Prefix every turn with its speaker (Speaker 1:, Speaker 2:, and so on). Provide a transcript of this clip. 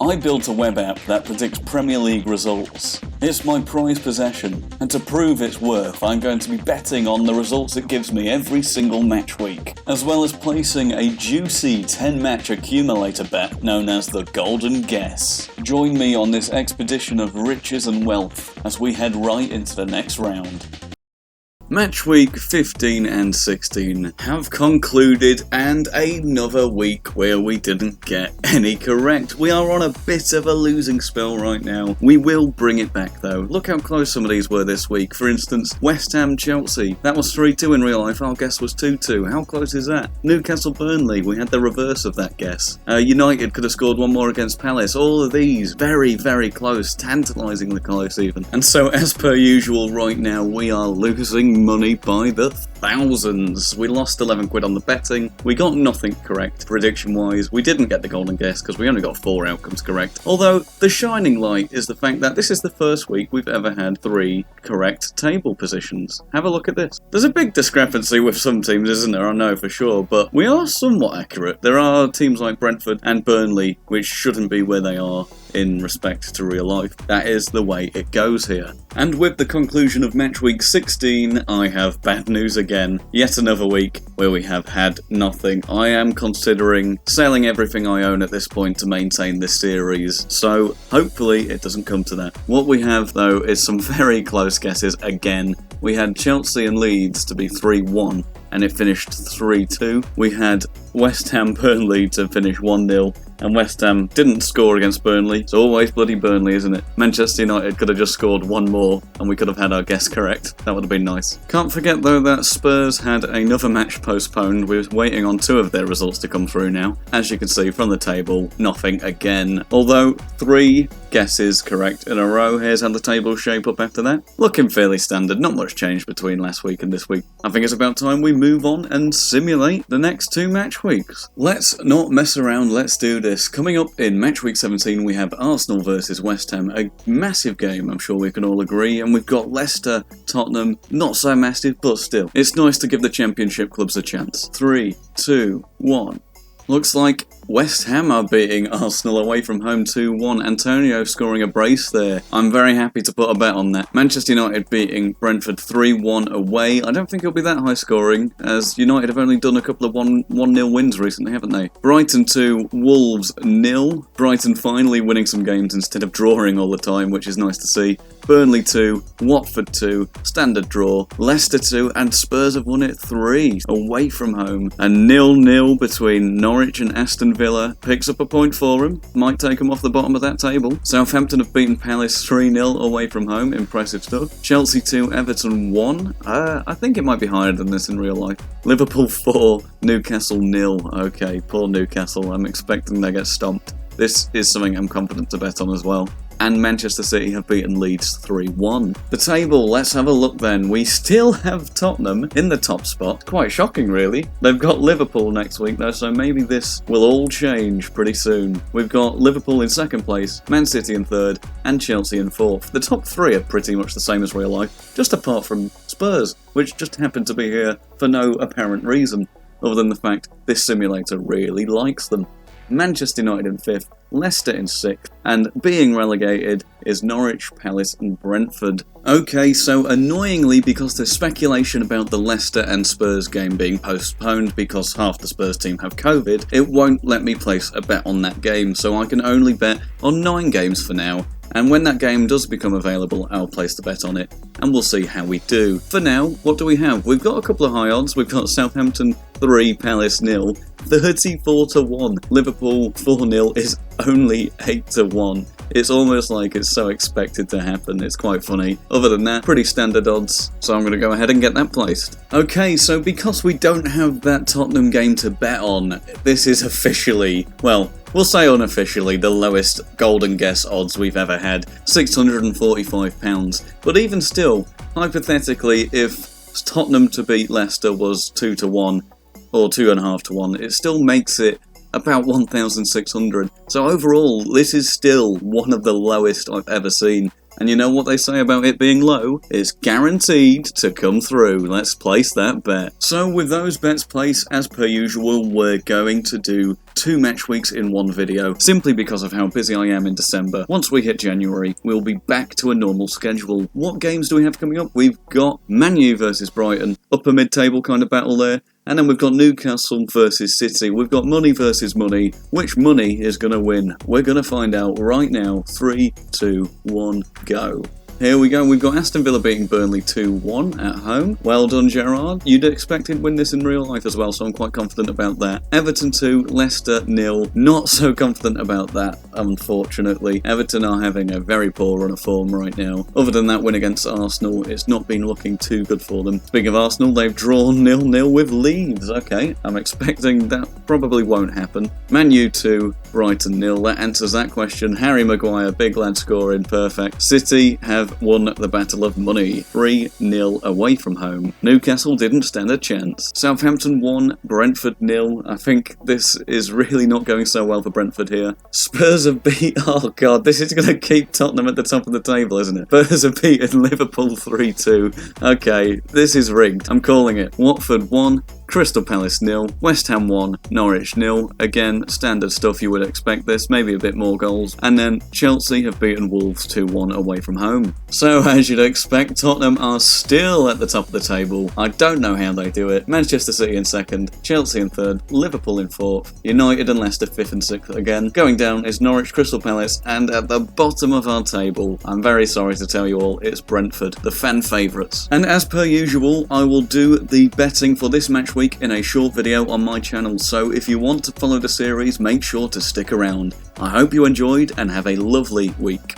Speaker 1: I built a web app that predicts Premier League results. It's my prized possession, and to prove its worth, I'm going to be betting on the results it gives me every single match week, as well as placing a juicy 10-match accumulator bet known as the Golden Guess. Join me on this expedition of riches and wealth as we head right into the next round. Match week 15 and 16 have concluded, and another week where we didn't get any correct. We are on a bit of a losing spell right now. We will bring it back though. Look how close some of these were this week. For instance, West Ham Chelsea. That was 3-2 in real life. Our guess was 2-2. How close is that? Newcastle Burnley. We had the reverse of that guess. United could have scored one more against Palace. All of these very, very close. Tantalisingly close even. And so as per usual right now, we are losing money by the thousands. We lost 11 quid on the betting. We got nothing correct prediction wise. We didn't get the golden guess because we only got 4 outcomes correct. Although the shining light is the fact that this is the first week we've ever had 3 correct table positions. Have a look at this. There's a big discrepancy with some teams, isn't there? I know for sure, but we are somewhat accurate. There are teams like Brentford and Burnley which shouldn't be where they are in respect to real life. That is the way it goes here. And with the conclusion of match week 16, I have bad news again. Yet another week where we have had nothing. I am considering selling everything I own at this point to maintain this series, so hopefully it doesn't come to that. What we have though is some very close guesses again. We had Chelsea and Leeds to be 3-1 and it finished 3-2. We had West Ham Burnley to finish 1-0, and West Ham didn't score against Burnley. It's always bloody Burnley, isn't it? Manchester United could have just scored one more and we could have had our guess correct. That would have been nice. Can't forget though that Spurs had another match postponed. We're waiting on 2 of their results to come through now. As you can see from the table, nothing again. Although 3 guesses correct in a row. Here's how the tables shape up after that. Looking fairly standard, not much change between last week and this week. I think it's about time we move on and simulate the next 2 match weeks. Let's not mess around, let's do this. Coming up in match week 17 we have Arsenal versus West Ham, a massive game I'm sure we can all agree, and we've got Leicester, Tottenham, not so massive but still. It's nice to give the championship clubs a chance. 3, 2, 1. Looks like West Ham are beating Arsenal away from home 2-1. Antonio scoring a brace there. I'm very happy to put a bet on that. Manchester United beating Brentford 3-1 away. I don't think it'll be that high scoring, as United have only done a couple of 1-0 wins recently, haven't they? Brighton 2, Wolves 0. Brighton finally winning some games instead of drawing all the time, which is nice to see. Burnley 2, Watford 2, standard draw. Leicester 2, and Spurs have won it 3 away from home. A 0-0 between Norwich and Aston Villa picks up a point for him. Might take him off the bottom of that table. Southampton have beaten Palace 3-0 away from home. Impressive stuff. Chelsea 2, Everton 1. I think it might be higher than this in real life. Liverpool 4, Newcastle 0. Okay, poor Newcastle. I'm expecting they get stomped. This is something I'm confident to bet on as well. And Manchester City have beaten Leeds 3-1. The table, let's have a look then. We still have Tottenham in the top spot. Quite shocking, really. They've got Liverpool next week, though, so maybe this will all change pretty soon. We've got Liverpool in second place, Man City in third, and Chelsea in fourth. The top 3 are pretty much the same as real life, just apart from Spurs, which just happen to be here for no apparent reason, other than the fact this simulator really likes them. Manchester United in 5th, Leicester in 6th, and being relegated is Norwich, Palace and Brentford. Okay, so annoyingly, because there's speculation about the Leicester and Spurs game being postponed because half the Spurs team have COVID, it won't let me place a bet on that game, so I can only bet on 9 games for now. And when that game does become available, I'll place the bet on it, and we'll see how we do. For now, what do we have? We've got a couple of high odds. We've got Southampton 3, Palace 0, 34-1. Liverpool 4-0 is only 8-1. It's almost like it's so expected to happen. It's quite funny. Other than that, pretty standard odds, so I'm going to go ahead and get that placed. Okay, so because we don't have that Tottenham game to bet on, this is officially, well, we'll say unofficially, the lowest golden guess odds we've ever had, £645. But even still, hypothetically, if Tottenham to beat Leicester was 2-1, or 2.5-1, it still makes it about 1,600. So overall, this is still one of the lowest I've ever seen. And you know what they say about it being low? It's guaranteed to come through. Let's place that bet. So with those bets placed, as per usual, we're going to do 2 match weeks in one video, simply because of how busy I am in December. Once we hit January, we'll be back to a normal schedule. What games do we have coming up? We've got Man U versus Brighton, upper mid-table kind of battle there. And then we've got Newcastle versus City. We've got money versus money. Which money is going to win? We're going to find out right now. 3, 2, 1, go. Here we go, we've got Aston Villa beating Burnley 2-1 at home. Well done, Gerrard. You'd expect him to win this in real life as well, so I'm quite confident about that. Everton 2, Leicester 0. Not so confident about that, unfortunately. Everton are having a very poor run of form right now. Other than that win against Arsenal, it's not been looking too good for them. Speaking of Arsenal, they've drawn 0-0 with Leeds. Okay, I'm expecting that probably won't happen. Man U 2, Brighton 0. That answers that question. Harry Maguire, big lad scoring, perfect. City have won the battle of money, 3-0 away from home. Newcastle didn't stand a chance. Southampton 1, Brentford 0. I think this is really not going so well for Brentford here. Spurs have beat... Oh god, this is going to keep Tottenham at the top of the table, isn't it? Spurs have beaten Liverpool 3-2. Okay, this is rigged. I'm calling it. Watford 1, Crystal Palace 0, West Ham 1, Norwich 0. Again, standard stuff, you would expect this, maybe a bit more goals. And then Chelsea have beaten Wolves 2-1 away from home. So as you'd expect, Tottenham are still at the top of the table. I don't know how they do it. Manchester City in second, Chelsea in third, Liverpool in fourth, United and Leicester 5th and 6th again. Going down is Norwich, Crystal Palace, and at the bottom of our table, I'm very sorry to tell you all, it's Brentford, the fan favourites. And as per usual, I will do the betting for this match week in a short video on my channel, so if you want to follow the series, make sure to stick around. I hope you enjoyed and have a lovely week.